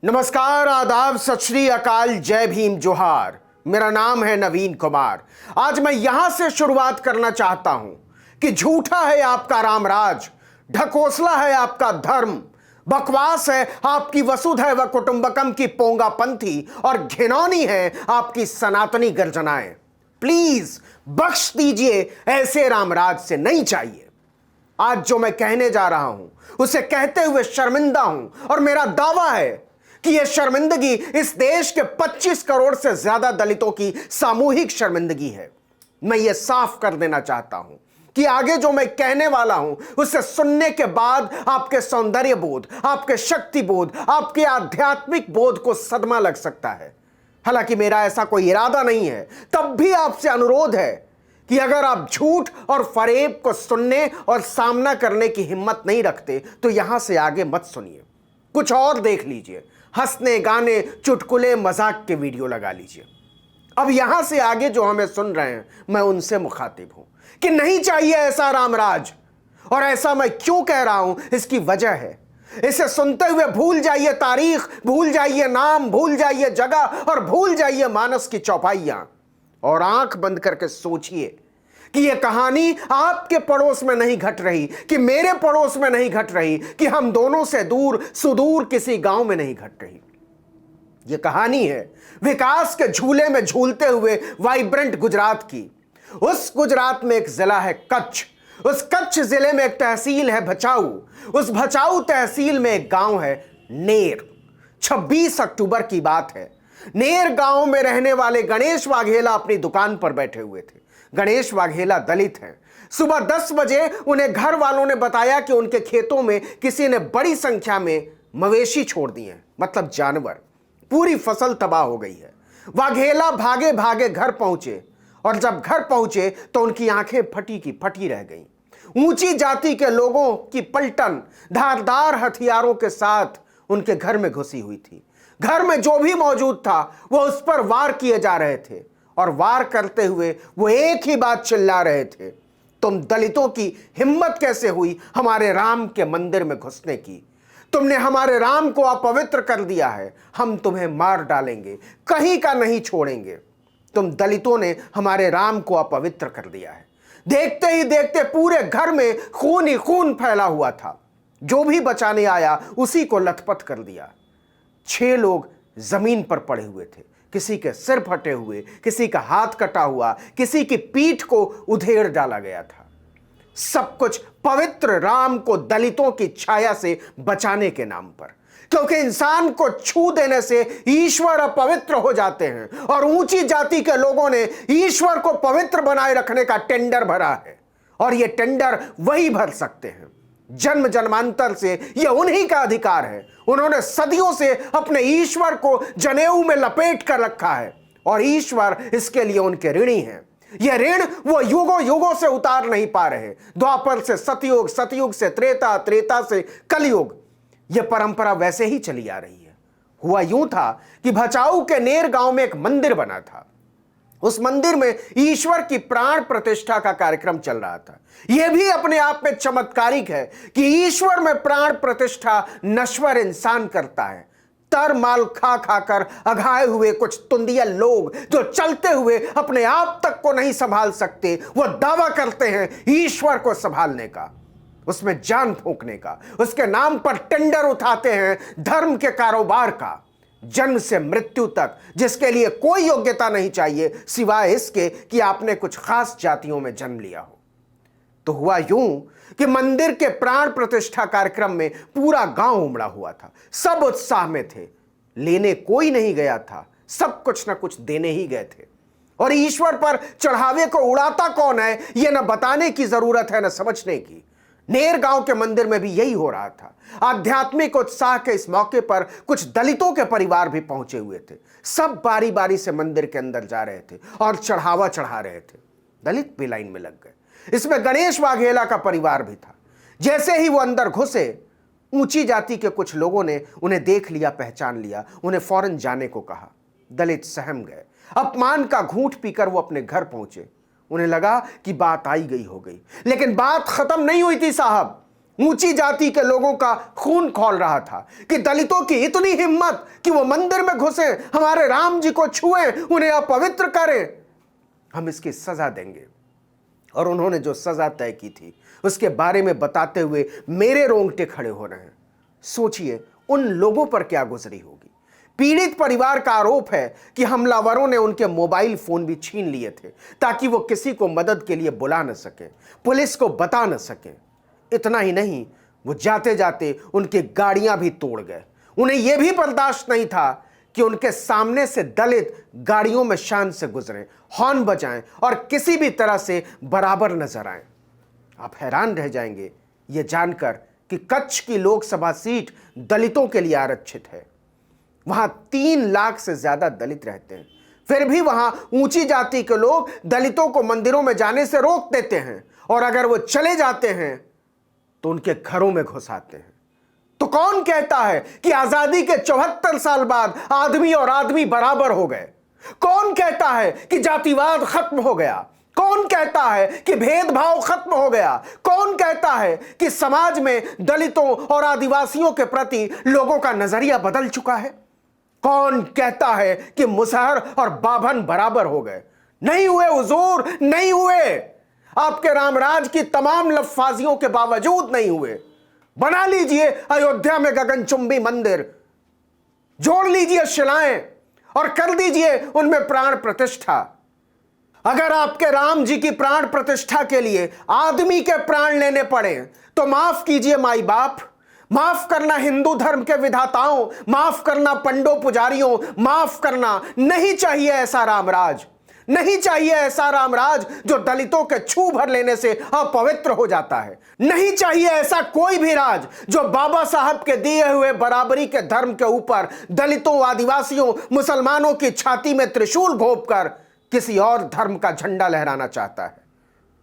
नमस्कार, आदाब, सत श्री अकाल, जय भीम, जोहार। मेरा नाम है नवीन कुमार। आज मैं यहां से शुरुआत करना चाहता हूं कि झूठा है आपका रामराज, ढकोसला है आपका धर्म, बकवास है आपकी वसुधैव कुटुंबकम की पोंगापंथी और घिनौनी है आपकी सनातनी गर्जनाएं। प्लीज बख्श दीजिए, ऐसे रामराज से नहीं चाहिए। आज जो मैं कहने जा रहा हूं उसे कहते हुए शर्मिंदा हूं और मेरा दावा है कि यह शर्मिंदगी इस देश के 25 करोड़ से ज्यादा दलितों की सामूहिक शर्मिंदगी है। मैं यह साफ कर देना चाहता हूं कि आगे जो मैं कहने वाला हूं उसे सुनने के बाद आपके सौंदर्य बोध, आपके शक्ति बोध, आपके आध्यात्मिक बोध को सदमा लग सकता है। हालांकि मेरा ऐसा कोई इरादा नहीं है, तब भी आपसे अनुरोध है कि अगर आप झूठ और फरेब को सुनने और सामना करने की हिम्मत नहीं रखते तो यहां से आगे मत सुनिए, कुछ और देख लीजिए। हंसने, गाने, चुटकुले, मजाक के वीडियो लगा लीजिए। अब यहां से आगे जो हमें सुन रहे हैं, मैं उनसे मुखातिब हूं कि नहीं चाहिए ऐसा रामराज। और ऐसा मैं क्यों कह रहा हूं, इसकी वजह है, इसे सुनते हुए भूल जाइए तारीख, भूल जाइए नाम, भूल जाइए जगह और भूल जाइए मानस की चौपाइयां और आंख बंद करके सोचिए कि यह कहानी आपके पड़ोस में नहीं घट रही, कि मेरे पड़ोस में नहीं घट रही, कि हम दोनों से दूर सुदूर किसी गांव में नहीं घट रही। यह कहानी है विकास के झूले में झूलते हुए वाइब्रेंट गुजरात की। उस गुजरात में एक जिला है कच्छ, उस कच्छ जिले में एक तहसील है भचाऊ, उस भचाऊ तहसील में एक गांव है नेर। 26 अक्टूबर की बात है। नेर गांव में रहने वाले गणेश वाघेला अपनी दुकान पर बैठे हुए थे। गणेश वाघेला दलित हैं। सुबह 10 बजे उन्हें घर वालों ने बताया कि उनके खेतों में किसी ने बड़ी संख्या में मवेशी छोड़ दिए हैं, मतलब जानवर। पूरी फसल तबाह हो गई है। वाघेला भागे भागे घर पहुंचे और जब घर पहुंचे तो उनकी आंखें फटी की फटी रह गईं। ऊंची जाति के लोगों की पलटन धारदार हथियारों के साथ उनके घर में घुसी हुई थी। घर में जो भी मौजूद था वो उस पर वार किए जा रहे थे और वार करते हुए वो एक ही बात चिल्ला रहे थे, तुम दलितों की हिम्मत कैसे हुई हमारे राम के मंदिर में घुसने की? तुमने हमारे राम को अपवित्र कर दिया है, हम तुम्हें मार डालेंगे, कहीं का नहीं छोड़ेंगे। तुम दलितों ने हमारे राम को अपवित्र कर दिया है। देखते ही देखते पूरे घर में खून ही खून फैला हुआ था। जो भी बचाने आया उसी को लथपथ कर दिया। 6 लोग जमीन पर पड़े हुए थे, किसी के सिर फटे हुए, किसी का हाथ कटा हुआ, किसी की पीठ को उधेड़ डाला गया था। सब कुछ पवित्र राम को दलितों की छाया से बचाने के नाम पर, क्योंकि इंसान को छू देने से ईश्वर अपवित्र हो जाते हैं और ऊंची जाति के लोगों ने ईश्वर को पवित्र बनाए रखने का टेंडर भरा है और यह टेंडर वही भर सकते हैं। जन्म जन्मांतर से यह उन्हीं का अधिकार है। उन्होंने सदियों से अपने ईश्वर को जनेऊ में लपेट कर रखा है और ईश्वर इसके लिए उनके ऋणी हैं। यह ऋण वो युगों युगों से उतार नहीं पा रहे। द्वापर से सतयुग, सतयुग से त्रेता, त्रेता से कलयुग, यह परंपरा वैसे ही चली आ रही है। हुआ यूं था कि भचाऊ के नेर गांव में एक मंदिर बना था। उस मंदिर में ईश्वर की प्राण प्रतिष्ठा का कार्यक्रम चल रहा था। यह भी अपने आप में चमत्कारिक है कि ईश्वर में प्राण प्रतिष्ठा नश्वर इंसान करता है। तर माल खा खाकर अघाए हुए कुछ तुंदिया लोग जो चलते हुए अपने आप तक को नहीं संभाल सकते, वो दावा करते हैं ईश्वर को संभालने का, उसमें जान फूंकने का, उसके नाम पर टेंडर उठाते हैं धर्म के कारोबार का, जन्म से मृत्यु तक, जिसके लिए कोई योग्यता नहीं चाहिए सिवाय इसके कि आपने कुछ खास जातियों में जन्म लिया हो। तो हुआ यूं कि मंदिर के प्राण प्रतिष्ठा कार्यक्रम में पूरा गांव उमड़ा हुआ था। सब उत्साह में थे, लेने कोई नहीं गया था, सब कुछ ना कुछ देने ही गए थे। और ईश्वर पर चढ़ावे को उड़ाता कौन है यह न बताने की जरूरत है न समझने की। नेर गांव के मंदिर में भी यही हो रहा था। आध्यात्मिक उत्साह के इस मौके पर कुछ दलितों के परिवार भी पहुंचे हुए थे। सब बारी बारी से मंदिर के अंदर जा रहे थे और चढ़ावा चढ़ा रहे थे। दलित भी लाइन में लग गए। इसमें गणेश वाघेला का परिवार भी था। जैसे ही वो अंदर घुसे, ऊंची जाति के कुछ लोगों ने उन्हें देख लिया, पहचान लिया, उन्हें फौरन जाने को कहा। दलित सहम गए। अपमान का घूंट पीकर वो अपने घर पहुंचे। उन्हें लगा कि बात आई गई हो गई, लेकिन बात खत्म नहीं हुई थी साहब। ऊंची जाति के लोगों का खून खौल रहा था कि दलितों की इतनी हिम्मत कि वो मंदिर में घुसे, हमारे राम जी को छुए, उन्हें अपवित्र करें, हम इसकी सजा देंगे। और उन्होंने जो सजा तय की थी उसके बारे में बताते हुए मेरे रोंगटे खड़े हो रहे हैं। सोचिए उन लोगों पर क्या गुजरी होगी। पीड़ित परिवार का आरोप है कि हमलावरों ने उनके मोबाइल फोन भी छीन लिए थे ताकि वो किसी को मदद के लिए बुला न सके, पुलिस को बता न सके। इतना ही नहीं, वो जाते जाते उनकी गाड़ियां भी तोड़ गए। उन्हें यह भी बर्दाश्त नहीं था कि उनके सामने से दलित गाड़ियों में शान से गुजरें, हॉर्न बजाएं और किसी भी तरह से बराबर नजर आएं। आप हैरान रह जाएंगे यह जानकर कि कच्छ की लोकसभा सीट दलितों के लिए आरक्षित है। वहां 3 लाख से ज्यादा दलित रहते हैं, फिर भी वहां ऊंची जाति के लोग दलितों को मंदिरों में जाने से रोक देते हैं और अगर वो चले जाते हैं तो उनके घरों में घुस आते हैं। तो कौन कहता है कि आजादी के 74 साल बाद आदमी और आदमी बराबर हो गए? कौन कहता है कि जातिवाद खत्म हो गया? कौन कहता है कि भेदभाव खत्म हो गया? कौन कहता है कि समाज में दलितों और आदिवासियों के प्रति लोगों का नजरिया बदल चुका है? कौन कहता है कि मुसहर और बाभन बराबर हो गए? नहीं हुए हुजूर, नहीं हुए। आपके रामराज की तमाम लफ्फाजियों के बावजूद नहीं हुए। बना लीजिए अयोध्या में गगनचुंबी मंदिर, जोड़ लीजिए शिलाएं और कर दीजिए उनमें प्राण प्रतिष्ठा। अगर आपके राम जी की प्राण प्रतिष्ठा के लिए आदमी के प्राण लेने पड़े तो माफ कीजिए माई बाप, माफ करना हिंदू धर्म के विधाताओं, माफ करना पंडो पुजारियों, माफ करना। नहीं चाहिए ऐसा रामराज, नहीं चाहिए ऐसा रामराज जो दलितों के छू भर लेने से अपवित्र हो जाता है। नहीं चाहिए ऐसा कोई भी राज जो बाबा साहब के दिए हुए बराबरी के धर्म के ऊपर दलितों, आदिवासियों, मुसलमानों की छाती में त्रिशूल घोंपकर किसी और धर्म का झंडा लहराना चाहता है।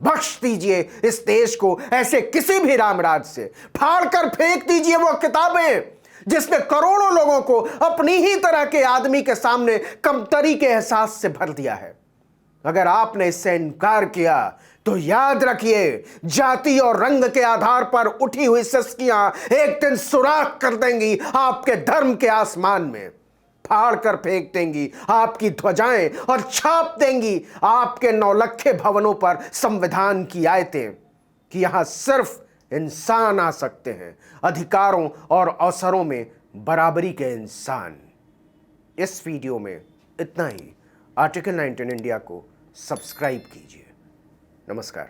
बख्श दीजिए इस देश को ऐसे किसी भी रामराज से। फाड़ कर फेंक दीजिए वो किताबें जिसने करोड़ों लोगों को अपनी ही तरह के आदमी के सामने कमतरी के एहसास से भर दिया है। अगर आपने इससे इनकार किया तो याद रखिए, जाति और रंग के आधार पर उठी हुई सिसकियां एक दिन सुराख कर देंगी आपके धर्म के आसमान में, फाड़ कर फेंक देंगी आपकी ध्वजाएं और छाप देंगी आपके नौलखे भवनों पर संविधान की आयतें कि यहां सिर्फ इंसान आ सकते हैं, अधिकारों और अवसरों में बराबरी के इंसान। इस वीडियो में इतना ही। आर्टिकल 19 इंडिया को सब्सक्राइब कीजिए। नमस्कार।